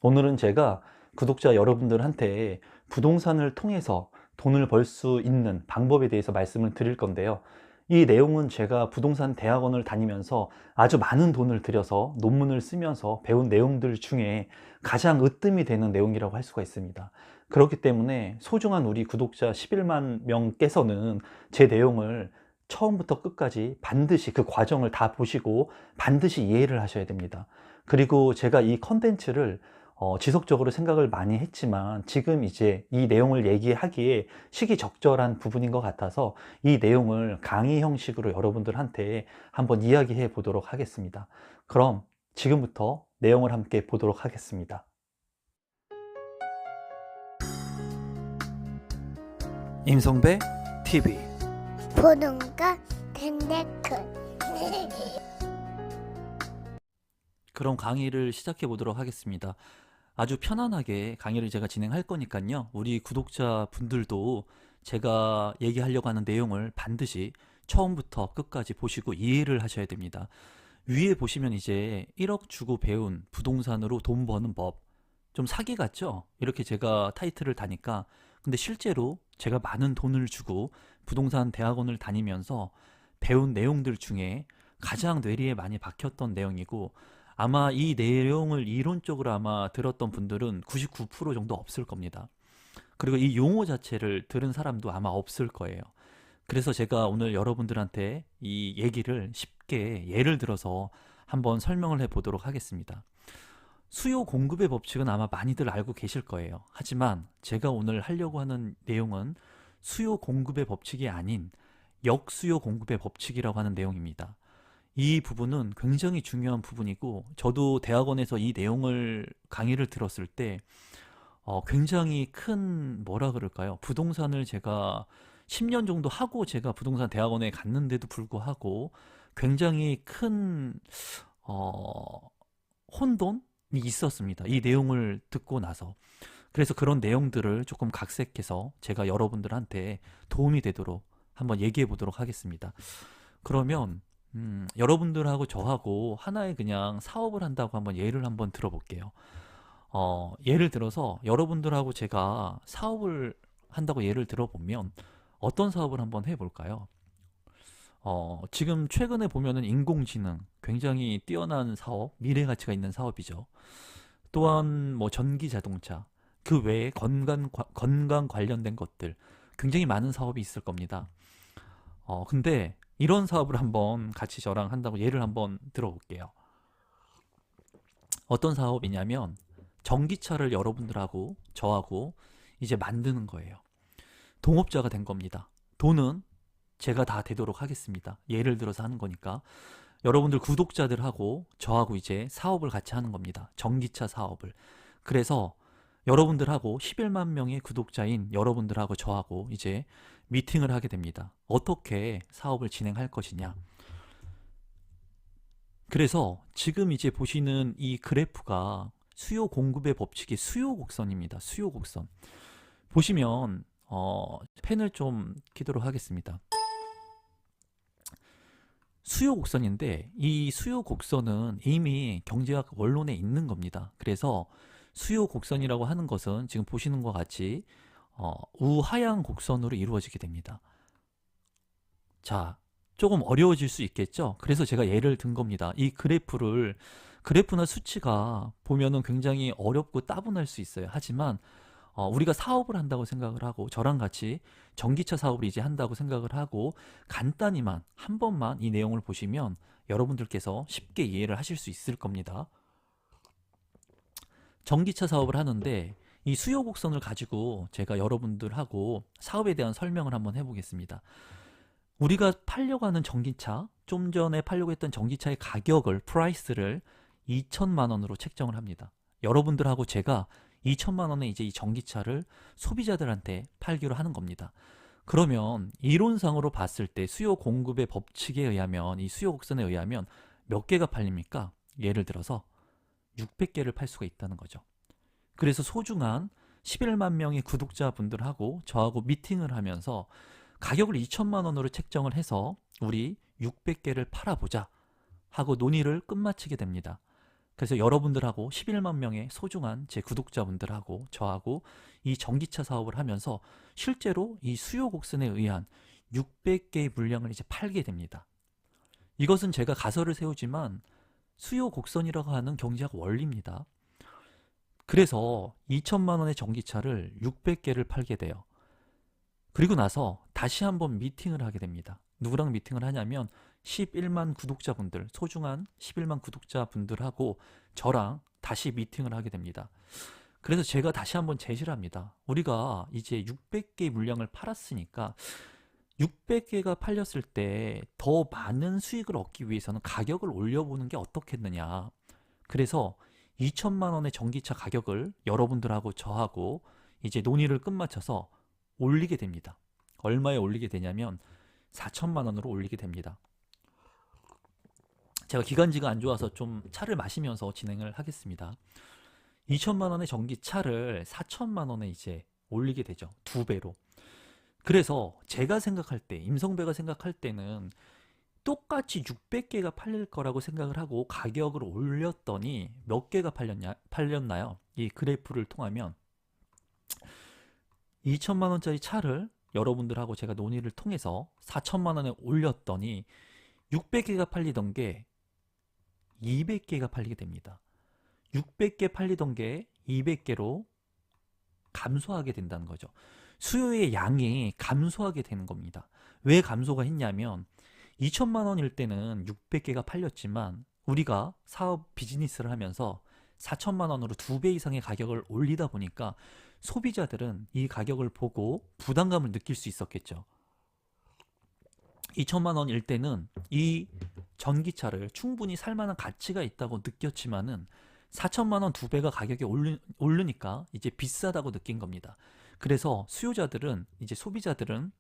오늘은 제가 구독자 여러분들한테 부동산을 통해서 돈을 벌 수 있는 방법에 대해서 말씀을 드릴 건데요. 이 내용은 제가 부동산 대학원을 다니면서 아주 많은 돈을 들여서 논문을 쓰면서 배운 내용들 중에 가장 으뜸이 되는 내용이라고 할 수가 있습니다. 그렇기 때문에 소중한 우리 구독자 11만 명께서는 제 내용을 처음부터 끝까지 반드시 그 과정을 다 보시고 반드시 이해를 하셔야 됩니다. 그리고 제가 이 컨텐츠를 지속적으로 생각을 많이 했지만 지금 이제 이 내용을 얘기하기에 시기적절한 부분인 것 같아서 이 내용을 강의 형식으로 여러분들한테 한번 이야기해 보도록 하겠습니다. 그럼 지금부터 내용을 함께 보도록 하겠습니다. 임성배 TV. 보동과 텐데큰 그럼 강의를 시작해 보도록 하겠습니다. 아주 편안하게 강의를 제가 진행할 거니까요. 우리 구독자 분들도 제가 얘기하려고 하는 내용을 반드시 처음부터 끝까지 보시고 이해를 하셔야 됩니다. 위에 보시면 이제 1억 주고 배운 부동산으로 돈 버는 법. 좀 사기 같죠? 이렇게 제가 타이틀을 다니까. 근데 실제로 제가 많은 돈을 주고 부동산 대학원을 다니면서 배운 내용들 중에 가장 뇌리에 많이 박혔던 내용이고, 아마 이 내용을 이론적으로 아마 들었던 분들은 99% 정도 없을 겁니다. 그리고 이 용어 자체를 들은 사람도 아마 없을 거예요. 그래서 제가 오늘 여러분들한테 이 얘기를 쉽게 예를 들어서 한번 설명을 해 보도록 하겠습니다. 수요 공급의 법칙은 아마 많이들 알고 계실 거예요. 하지만 제가 오늘 하려고 하는 내용은 수요 공급의 법칙이 아닌 역수요 공급의 법칙이라고 하는 내용입니다. 이 부분은 굉장히 중요한 부분이고, 저도 대학원에서 이 내용을 강의를 들었을 때 굉장히 큰, 뭐라 그럴까요? 부동산을 제가 10년 정도 하고 제가 부동산 대학원에 갔는데도 불구하고 굉장히 큰 어, 혼돈이 있었습니다. 이 내용을 듣고 나서. 그래서 그런 내용들을 조금 각색해서 제가 여러분들한테 도움이 되도록 한번 얘기해 보도록 하겠습니다. 그러면 여러분들하고 저하고 하나의 그냥 사업을 한다고 한번 예를 한번 들어볼게요. 예를 들어서 여러분들하고 제가 사업을 한다고 예를 들어보면 어떤 사업을 한번 해볼까요? 지금 최근에 보면은 인공지능 굉장히 뛰어난 사업, 미래 가치가 있는 사업이죠. 또한 뭐 전기 자동차, 그 외에 건강 관련된 것들 굉장히 많은 사업이 있을 겁니다. 근데 이런 사업을 한번 같이 저랑 한다고 예를 한번 들어볼게요. 어떤 사업이냐면 전기차를 여러분들하고 저하고 이제 만드는 거예요. 동업자가 된 겁니다. 돈은 제가 다 되도록 하겠습니다. 예를 들어서 하는 거니까. 여러분들 구독자들하고 저하고 이제 사업을 같이 하는 겁니다. 전기차 사업을. 그래서 여러분들하고 11만 명의 구독자인 여러분들하고 저하고 이제 미팅을 하게 됩니다. 어떻게 사업을 진행할 것이냐. 그래서 지금 이제 보시는 이 그래프가 수요 공급의 법칙이 수요 곡선입니다. 수요 곡선. 보시면 펜을 좀 키도록 하겠습니다. 수요 곡선인데 이 수요 곡선은 이미 경제학 원론에 있는 겁니다. 그래서 수요 곡선이라고 하는 것은 지금 보시는 것 같이 우하향 곡선으로 이루어지게 됩니다. 자, 조금 어려워질 수 있겠죠? 그래서 제가 예를 든 겁니다. 이 그래프나 수치가 보면은 굉장히 어렵고 따분할 수 있어요. 하지만 우리가 사업을 한다고 생각을 하고 저랑 같이 전기차 사업을 이제 한다고 생각을 하고 간단히만 한 번만 이 내용을 보시면 여러분들께서 쉽게 이해를 하실 수 있을 겁니다. 전기차 사업을 하는데 이 수요 곡선을 가지고 제가 여러분들하고 사업에 대한 설명을 한번 해보겠습니다. 우리가 팔려고 하는 전기차, 좀 전에 팔려고 했던 전기차의 가격을, 프라이스를 2천만 원으로 책정을 합니다. 여러분들하고 제가 2천만 원에 이제 이 전기차를 소비자들한테 팔기로 하는 겁니다. 그러면 이론상으로 봤을 때 수요 공급의 법칙에 의하면, 이 수요 곡선에 의하면 몇 개가 팔립니까? 예를 들어서 600개를 팔 수가 있다는 거죠. 그래서 소중한 11만 명의 구독자분들하고 저하고 미팅을 하면서 가격을 2천만 원으로 책정을 해서 우리 600개를 팔아보자 하고 논의를 끝마치게 됩니다. 그래서 여러분들하고 11만 명의 소중한 제 구독자분들하고 저하고 이 전기차 사업을 하면서 실제로 이 수요 곡선에 의한 600개의 물량을 이제 팔게 됩니다. 이것은 제가 가설을 세우지만 수요 곡선이라고 하는 경제학 원리입니다. 그래서 2천만 원의 전기차를 600개를 팔게 돼요. 그리고 나서 다시 한번 미팅을 하게 됩니다. 누구랑 미팅을 하냐면 11만 구독자분들, 소중한 11만 구독자분들하고 저랑 다시 미팅을 하게 됩니다. 그래서 제가 다시 한번 제시를 합니다. 우리가 이제 600개의 물량을 팔았으니까 600개가 팔렸을 때 더 많은 수익을 얻기 위해서는 가격을 올려보는 게 어떻겠느냐. 그래서 2천만 원의 전기차 가격을 여러분들하고 저하고 이제 논의를 끝마쳐서 올리게 됩니다. 얼마에 올리게 되냐면 4천만 원으로 올리게 됩니다. 제가 기관지가 안 좋아서 좀 차를 마시면서 진행을 하겠습니다. 2천만 원의 전기차를 4천만 원에 이제 올리게 되죠. 2배로. 그래서 제가 생각할 때, 임성배가 생각할 때는 똑같이 600개가 팔릴 거라고 생각을 하고 가격을 올렸더니 몇 개가 팔렸나요? 이 그래프를 통하면 2천만 원짜리 차를 여러분들하고 제가 논의를 통해서 4천만 원에 올렸더니 600개가 팔리던 게 200개가 팔리게 됩니다. 600개 팔리던 게 200개로 감소하게 된다는 거죠. 수요의 양이 감소하게 되는 겁니다. 왜 감소가 했냐면 2천만 원일 때는 600개가 팔렸지만 우리가 사업 비즈니스를 하면서 4천만 원으로 2배 이상의 가격을 올리다 보니까 소비자들은 이 가격을 보고 부담감을 느낄 수 있었겠죠. 2천만 원일 때는 이 전기차를 충분히 살만한 가치가 있다고 느꼈지만은 4천만 원 2배가 가격이 오르니까 이제 비싸다고 느낀 겁니다. 그래서 수요자들은, 이제 소비자들은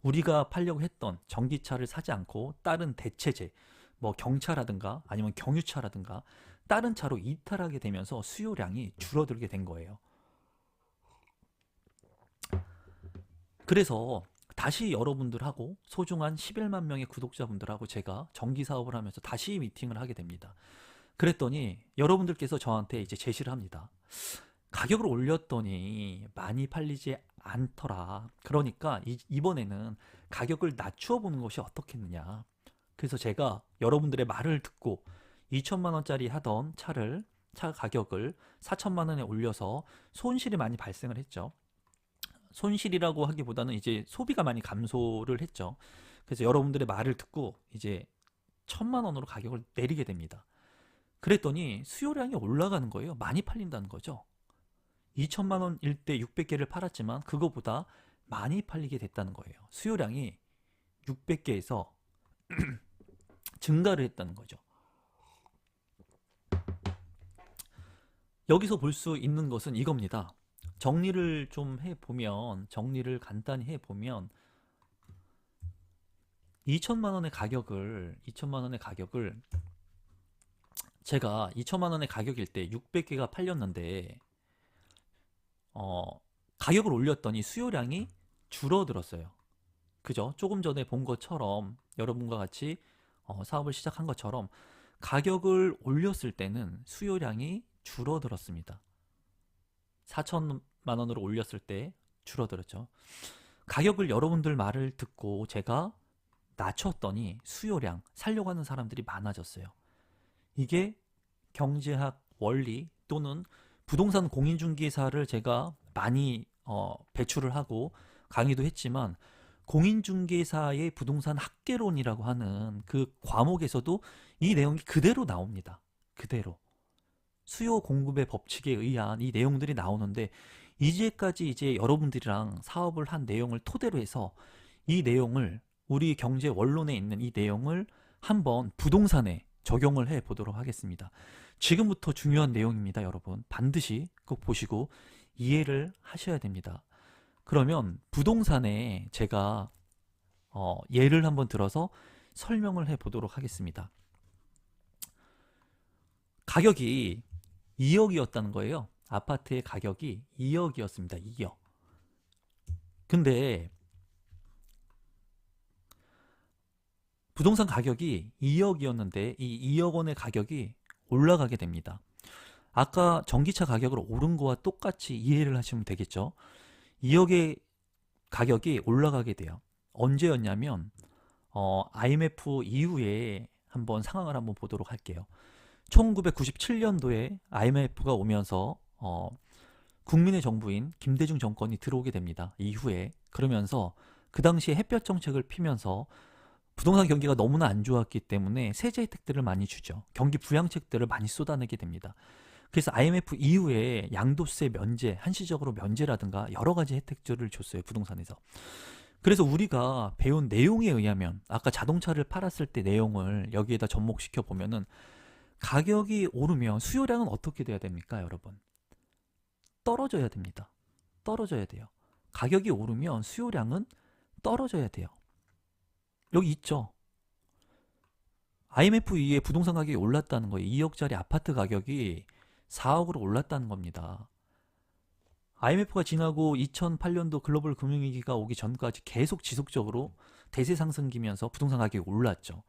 우리가 팔려고 했던 전기차를 사지 않고 다른 대체제, 뭐 경차라든가 아니면 경유차라든가 다른 차로 이탈하게 되면서 수요량이 줄어들게 된 거예요. 그래서 다시 여러분들하고 소중한 11만 명의 구독자분들하고 제가 전기 사업을 하면서 다시 미팅을 하게 됩니다. 그랬더니 여러분들께서 저한테 이제 제시를 합니다. 가격을 올렸더니 많이 팔리지 않더라. 그러니까 이번에는 가격을 낮추어 보는 것이 어떻겠느냐. 그래서 제가 여러분들의 말을 듣고 2천만 원짜리 하던 차 가격을 4천만 원에 올려서 손실이 많이 발생을 했죠. 손실이라고 하기보다는 이제 소비가 많이 감소를 했죠. 그래서 여러분들의 말을 듣고 이제 1천만 원으로 가격을 내리게 됩니다. 그랬더니 수요량이 올라가는 거예요. 많이 팔린다는 거죠. 2천만 원일 때 600개를 팔았지만 그거보다 많이 팔리게 됐다는 거예요. 수요량이 600개에서 증가를 했다는 거죠. 여기서 볼 수 있는 것은 이겁니다. 정리를 간단히 해보면 2천만 원의 가격을 제가 2천만 원의 가격일 때 600개가 팔렸는데 가격을 올렸더니 수요량이 줄어들었어요. 그죠? 조금 전에 본 것처럼 여러분과 같이 사업을 시작한 것처럼 가격을 올렸을 때는 수요량이 줄어들었습니다. 4천만 원으로 올렸을 때 줄어들었죠. 가격을 여러분들 말을 듣고 제가 낮췄더니 수요량, 살려고 하는 사람들이 많아졌어요. 이게 경제학 원리 또는 부동산 공인중개사를 제가 많이 배출을 하고 강의도 했지만 공인중개사의 부동산 학개론이라고 하는 그 과목에서도 이 내용이 그대로 나옵니다. 그대로. 수요 공급의 법칙에 의한 이 내용들이 나오는데 이제까지 이제 여러분들이랑 사업을 한 내용을 토대로 해서 이 내용을 우리 경제 원론에 있는 이 내용을 한번 부동산에 적용을 해 보도록 하겠습니다. 지금부터 중요한 내용입니다, 여러분. 반드시 꼭 보시고 이해를 하셔야 됩니다. 그러면 부동산에 제가 예를 한번 들어서 설명을 해 보도록 하겠습니다. 가격이 2억이었다는 거예요. 아파트의 가격이 2억이었습니다. 2억. 근데 부동산 가격이 2억이었는데 이 2억 원의 가격이 올라가게 됩니다. 아까 전기차 가격을 오른 거와 똑같이 이해를 하시면 되겠죠. 2억의 가격이 올라가게 돼요. 언제였냐면 IMF 이후에 한번 상황을 한번 보도록 할게요. 1997년도에 IMF가 오면서 국민의 정부인 김대중 정권이 들어오게 됩니다. 이후에 그러면서 그 당시에 햇볕 정책을 피면서 부동산 경기가 너무나 안 좋았기 때문에 세제 혜택들을 많이 주죠. 경기 부양책들을 많이 쏟아내게 됩니다. 그래서 IMF 이후에 양도세 면제, 한시적으로 면제라든가 여러 가지 혜택들을 줬어요. 부동산에서. 그래서 우리가 배운 내용에 의하면 아까 자동차를 팔았을 때 내용을 여기에다 접목시켜 보면은 가격이 오르면 수요량은 어떻게 돼야 됩니까, 여러분? 떨어져야 됩니다. 떨어져야 돼요. 가격이 오르면 수요량은 떨어져야 돼요. 여기 있죠. IMF 이후에 부동산 가격이 올랐다는 거예요. 2억짜리 아파트 가격이 4억으로 올랐다는 겁니다. IMF가 지나고 2008년도 글로벌 금융위기가 오기 전까지 계속 지속적으로 대세 상승기면서 부동산 가격이 올랐죠.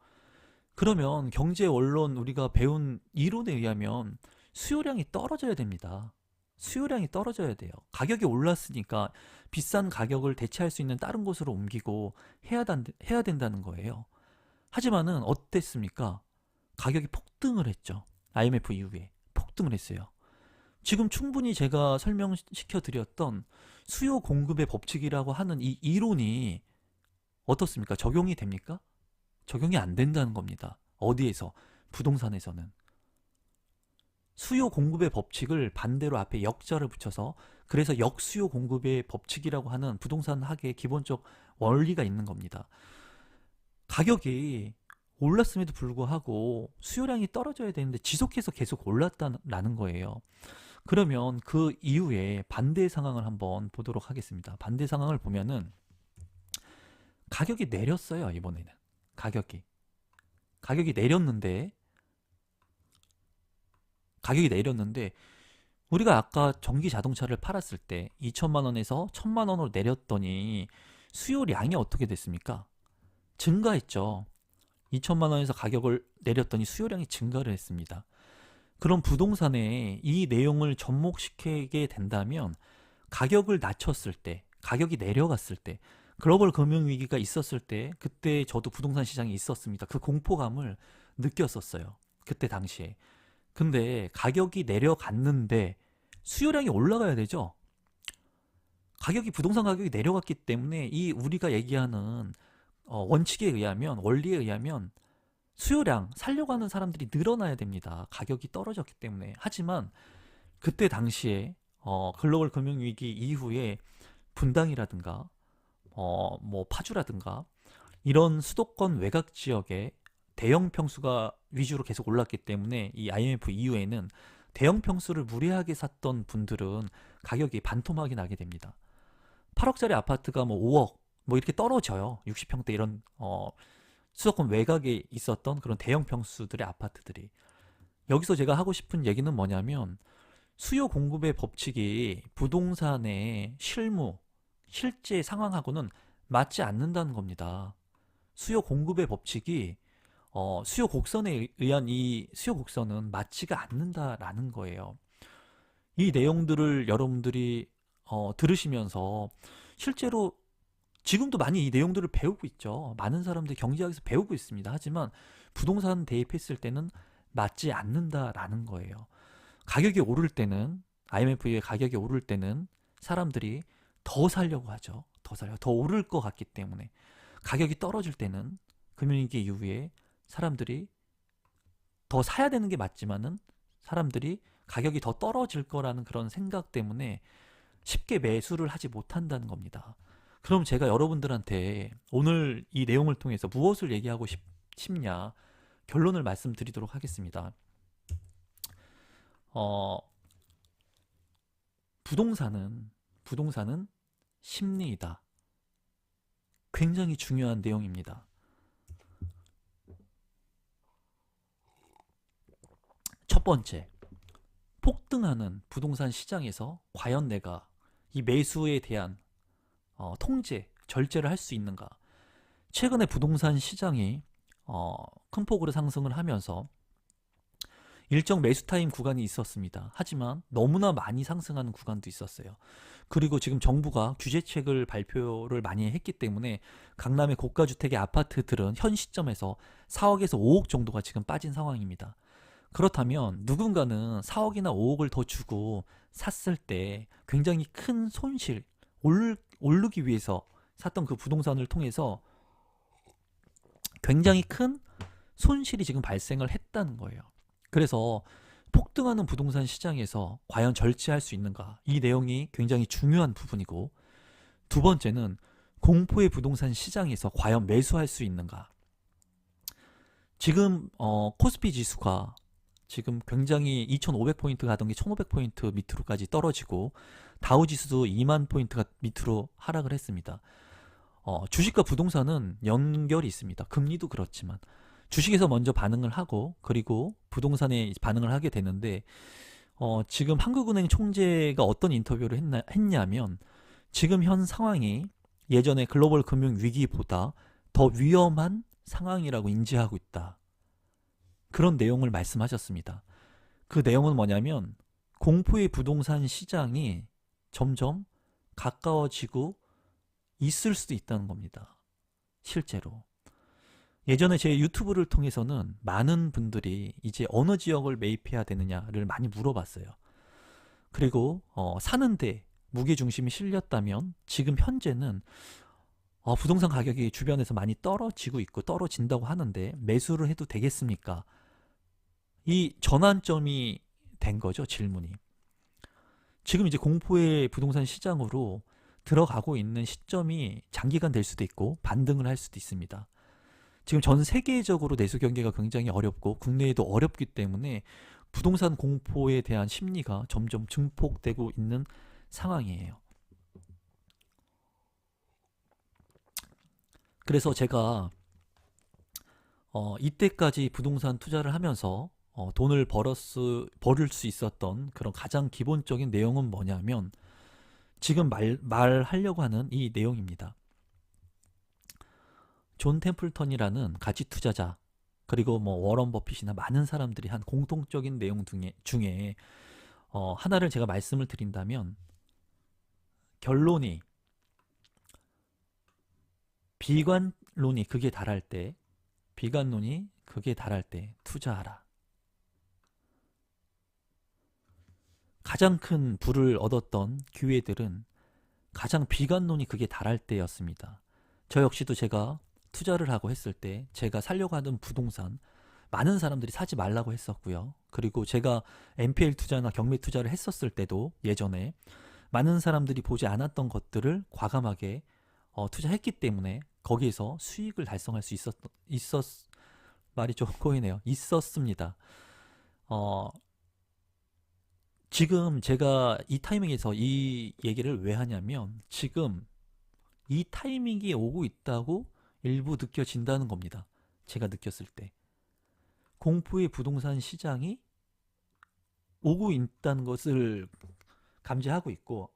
그러면 경제 원론 우리가 배운 이론에 의하면 수요량이 떨어져야 됩니다. 수요량이 떨어져야 돼요. 가격이 올랐으니까 비싼 가격을 대체할 수 있는 다른 곳으로 옮기고 해야 된다는 거예요. 하지만은 어땠습니까? 가격이 폭등을 했죠. IMF 이후에 폭등을 했어요. 지금 충분히 제가 설명시켜 드렸던 수요 공급의 법칙이라고 하는 이 이론이 어떻습니까? 적용이 됩니까? 적용이 안 된다는 겁니다. 어디에서? 부동산에서는. 수요 공급의 법칙을 반대로 앞에 역자를 붙여서 그래서 역수요 공급의 법칙이라고 하는 부동산 학의 기본적 원리가 있는 겁니다. 가격이 올랐음에도 불구하고 수요량이 떨어져야 되는데 지속해서 계속 올랐다는 거예요. 그러면 그 이후에 반대 상황을 한번 보도록 하겠습니다. 반대 상황을 보면은 가격이 내렸어요. 이번에는 가격이 내렸는데 우리가 아까 전기 자동차를 팔았을 때 2천만 원에서 1천만 원으로 내렸더니 수요량이 어떻게 됐습니까? 증가했죠. 2천만 원에서 가격을 내렸더니 수요량이 증가를 했습니다. 그럼 부동산에 이 내용을 접목시키게 된다면 가격을 낮췄을 때, 가격이 내려갔을 때, 글로벌 금융위기가 있었을 때 그때 저도 부동산 시장에 있었습니다. 그 공포감을 느꼈었어요. 그때 당시에. 근데 가격이 내려갔는데 수요량이 올라가야 되죠. 부동산 가격이 내려갔기 때문에 이 우리가 얘기하는 원칙에 의하면, 원리에 의하면 수요량, 살려고 하는 사람들이 늘어나야 됩니다. 가격이 떨어졌기 때문에. 하지만 그때 당시에 글로벌 금융위기 이후에 분당이라든가 뭐 파주라든가 이런 수도권 외곽 지역에 대형 평수가 위주로 계속 올랐기 때문에 이 IMF 이후에는 대형 평수를 무리하게 샀던 분들은 가격이 반토막이 나게 됩니다. 8억짜리 아파트가 뭐 5억 뭐 이렇게 떨어져요. 60평대 이런 수도권 외곽에 있었던 그런 대형 평수들의 아파트들이. 여기서 제가 하고 싶은 얘기는 뭐냐면 수요 공급의 법칙이 부동산의 실제 상황하고는 맞지 않는다는 겁니다. 수요 공급의 법칙이 수요 곡선에 의한 이 수요 곡선은 맞지가 않는다라는 거예요. 이 내용들을 여러분들이 들으시면서 실제로 지금도 많이 이 내용들을 배우고 있죠. 많은 사람들이 경제학에서 배우고 있습니다. 하지만 부동산 대입했을 때는 맞지 않는다라는 거예요. 가격이 오를 때는 IMF의 가격이 오를 때는 사람들이 더 살려고 하죠. 더 오를 것 같기 때문에. 가격이 떨어질 때는 금융위기 이후에 사람들이 더 사야 되는 게 맞지만은 사람들이 가격이 더 떨어질 거라는 그런 생각 때문에 쉽게 매수를 하지 못한다는 겁니다. 그럼 제가 여러분들한테 오늘 이 내용을 통해서 무엇을 얘기하고 싶냐 결론을 말씀드리도록 하겠습니다. 부동산은 심리이다. 굉장히 중요한 내용입니다. 첫 번째, 폭등하는 부동산 시장에서 과연 내가 이 매수에 대한 통제, 절제를 할 수 있는가? 최근에 부동산 시장이 큰 폭으로 상승을 하면서 일정 매수 타임 구간이 있었습니다. 하지만 너무나 많이 상승하는 구간도 있었어요. 그리고 지금 정부가 규제책을 발표를 많이 했기 때문에 강남의 고가주택의 아파트들은 현 시점에서 4억에서 5억 정도가 지금 빠진 상황입니다. 그렇다면 누군가는 4억이나 5억을 더 주고 샀을 때 굉장히 큰 손실, 오르기 위해서 샀던 그 부동산을 통해서 굉장히 큰 손실이 지금 발생을 했다는 거예요. 그래서 폭등하는 부동산 시장에서 과연 절제할 수 있는가? 이 내용이 굉장히 중요한 부분이고, 두 번째는 공포의 부동산 시장에서 과연 매수할 수 있는가? 지금 코스피 지수가 지금 굉장히 2500포인트 가던 게 1500포인트 밑으로까지 떨어지고, 다우 지수도 2만 포인트가 밑으로 하락을 했습니다. 주식과 부동산은 연결이 있습니다. 금리도 그렇지만 주식에서 먼저 반응을 하고 그리고 부동산에 반응을 하게 되는데, 지금 한국은행 총재가 어떤 인터뷰를 했냐면, 지금 현 상황이 예전에 글로벌 금융 위기보다 더 위험한 상황이라고 인지하고 있다. 그런 내용을 말씀하셨습니다. 그 내용은 뭐냐면, 공포의 부동산 시장이 점점 가까워지고 있을 수도 있다는 겁니다. 실제로. 예전에 제 유튜브를 통해서는 많은 분들이 이제 어느 지역을 매입해야 되느냐를 많이 물어봤어요. 그리고 사는데 무게중심이 실렸다면 지금 현재는 부동산 가격이 주변에서 많이 떨어지고 있고 떨어진다고 하는데 매수를 해도 되겠습니까? 이 전환점이 된 거죠, 질문이. 지금 이제 공포의 부동산 시장으로 들어가고 있는 시점이 장기간 될 수도 있고 반등을 할 수도 있습니다. 지금 전 세계적으로 내수 경기가 굉장히 어렵고 국내에도 어렵기 때문에 부동산 공포에 대한 심리가 점점 증폭되고 있는 상황이에요. 그래서 제가 이때까지 부동산 투자를 하면서 돈을 벌을 수 있었던 그런 가장 기본적인 내용은 뭐냐면, 지금 말하려고 하는 이 내용입니다. 존 템플턴이라는 가치 투자자, 그리고 뭐 워런 버핏이나 많은 사람들이 한 공통적인 내용 중에 하나를 제가 말씀을 드린다면, 결론이 비관론이 극에 달할 때, 비관론이 극에 달할 때 투자하라. 가장 큰 부를 얻었던 기회들은 가장 비관론이 극에 달할 때였습니다. 저 역시도 제가 투자를 하고 했을 때 제가 살려고 하던 부동산 많은 사람들이 사지 말라고 했었고요. 그리고 제가 NPL 투자나 경매 투자를 했었을 때도 예전에 많은 사람들이 보지 않았던 것들을 과감하게 투자했기 때문에 거기에서 수익을 달성할 수 말이 좀 꼬이네요. 있었습니다. 지금 제가 이 타이밍에서 이 얘기를 왜 하냐면, 지금 이 타이밍이 오고 있다고 일부 느껴진다는 겁니다. 제가 느꼈을 때. 공포의 부동산 시장이 오고 있다는 것을 감지하고 있고,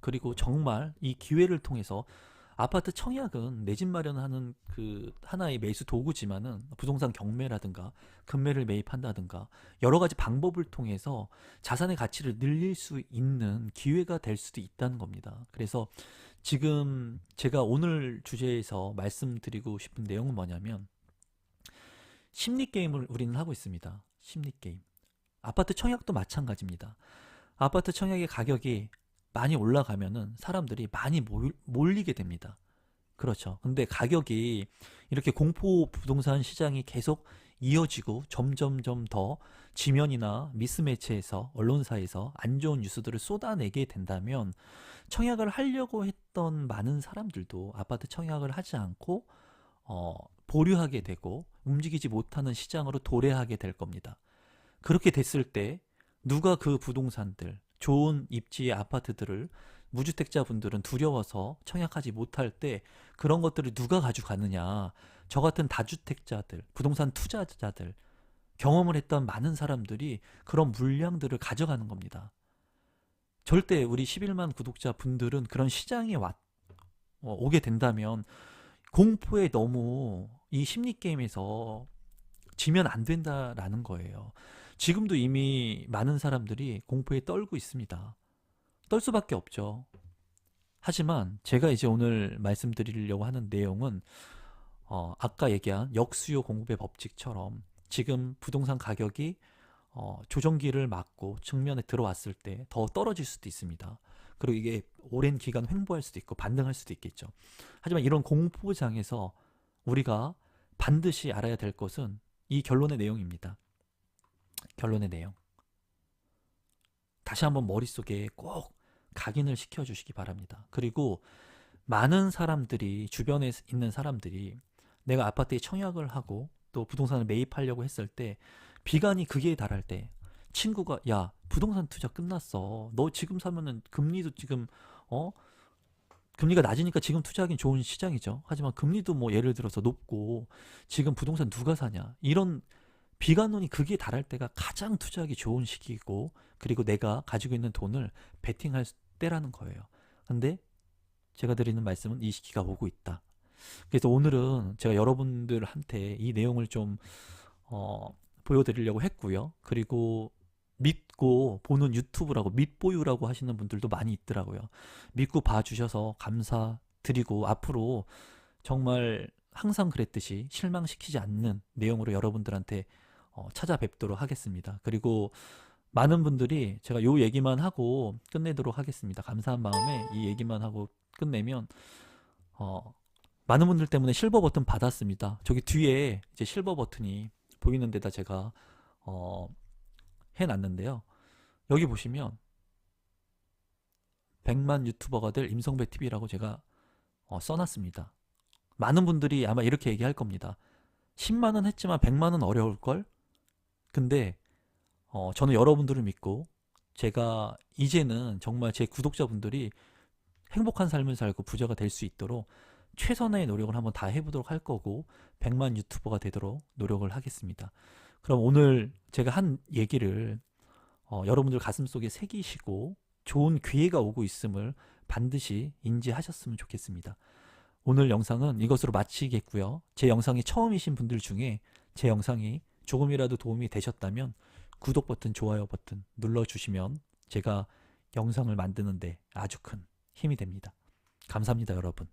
그리고 정말 이 기회를 통해서 아파트 청약은 내 집 마련하는 그 하나의 매수 도구지만은, 부동산 경매라든가 금매를 매입한다든가 여러 가지 방법을 통해서 자산의 가치를 늘릴 수 있는 기회가 될 수도 있다는 겁니다. 그래서 지금 제가 오늘 주제에서 말씀드리고 싶은 내용은 뭐냐면, 심리 게임을 우리는 하고 있습니다. 심리 게임. 아파트 청약도 마찬가지입니다. 아파트 청약의 가격이 많이 올라가면은 사람들이 많이 몰리게 됩니다. 그렇죠. 근데 가격이 이렇게 공포 부동산 시장이 계속 이어지고 점점점 더 지면이나 미스매치에서 언론사에서 안 좋은 뉴스들을 쏟아내게 된다면, 청약을 하려고 했던 많은 사람들도 아파트 청약을 하지 않고 보류하게 되고 움직이지 못하는 시장으로 도래하게 될 겁니다. 그렇게 됐을 때 누가 그 부동산들, 좋은 입지의 아파트들을 무주택자분들은 두려워서 청약하지 못할 때 그런 것들을 누가 가져가느냐. 저 같은 다주택자들, 부동산 투자자들, 경험을 했던 많은 사람들이 그런 물량들을 가져가는 겁니다. 절대 우리 11만 구독자 분들은 그런 시장에 오게 된다면 공포에 너무 이 심리게임에서 지면 안 된다라는 거예요. 지금도 이미 많은 사람들이 공포에 떨고 있습니다. 떨 수밖에 없죠. 하지만 제가 이제 오늘 말씀드리려고 하는 내용은 아까 얘기한 역수요 공급의 법칙처럼 지금 부동산 가격이 조정기를 맞고 측면에 들어왔을 때 더 떨어질 수도 있습니다. 그리고 이게 오랜 기간 횡보할 수도 있고 반등할 수도 있겠죠. 하지만 이런 공포장에서 우리가 반드시 알아야 될 것은 이 결론의 내용입니다. 결론의 내용. 다시 한번 머릿속에 꼭 각인을 시켜주시기 바랍니다. 그리고 많은 사람들이, 주변에 있는 사람들이 내가 아파트에 청약을 하고 또 부동산을 매입하려고 했을 때 비관이 극에 달할 때 친구가 야 부동산 투자 끝났어. 너 지금 사면은 금리도 지금 금리가 낮으니까 지금 투자하기는 좋은 시장이죠. 하지만 금리도 뭐 예를 들어서 높고 지금 부동산 누가 사냐 이런 비관론이 극에 달할 때가 가장 투자하기 좋은 시기이고 그리고 내가 가지고 있는 돈을 베팅할 때라는 거예요. 근데 제가 드리는 말씀은 이 시기가 오고 있다. 그래서 오늘은 제가 여러분들한테 이 내용을 좀 보여드리려고 했고요. 그리고 믿고 보는 유튜브라고 믿보유라고 하시는 분들도 많이 있더라고요. 믿고 봐주셔서 감사드리고 앞으로 정말 항상 그랬듯이 실망시키지 않는 내용으로 여러분들한테 찾아뵙도록 하겠습니다. 그리고 많은 분들이 제가 요 얘기만 하고 끝내도록 하겠습니다. 감사한 마음에 이 얘기만 하고 끝내면 많은 분들 때문에 실버 버튼 받았습니다. 저기 뒤에 이제 실버 버튼이 보이는 데다 제가 해놨는데요. 여기 보시면 100만 유튜버가 될 임성배 TV라고 제가 써놨습니다. 많은 분들이 아마 이렇게 얘기할 겁니다. 10만 원 했지만 100만 원 어려울걸? 근데 저는 여러분들을 믿고 제가 이제는 정말 제 구독자분들이 행복한 삶을 살고 부자가 될 수 있도록 최선의 노력을 한번 다 해보도록 할 거고 100만 유튜버가 되도록 노력을 하겠습니다. 그럼 오늘 제가 한 얘기를 여러분들 가슴속에 새기시고 좋은 기회가 오고 있음을 반드시 인지하셨으면 좋겠습니다. 오늘 영상은 이것으로 마치겠고요. 제 영상이 처음이신 분들 중에 제 영상이 조금이라도 도움이 되셨다면 구독 버튼, 좋아요 버튼 눌러주시면 제가 영상을 만드는데 아주 큰 힘이 됩니다. 감사합니다, 여러분.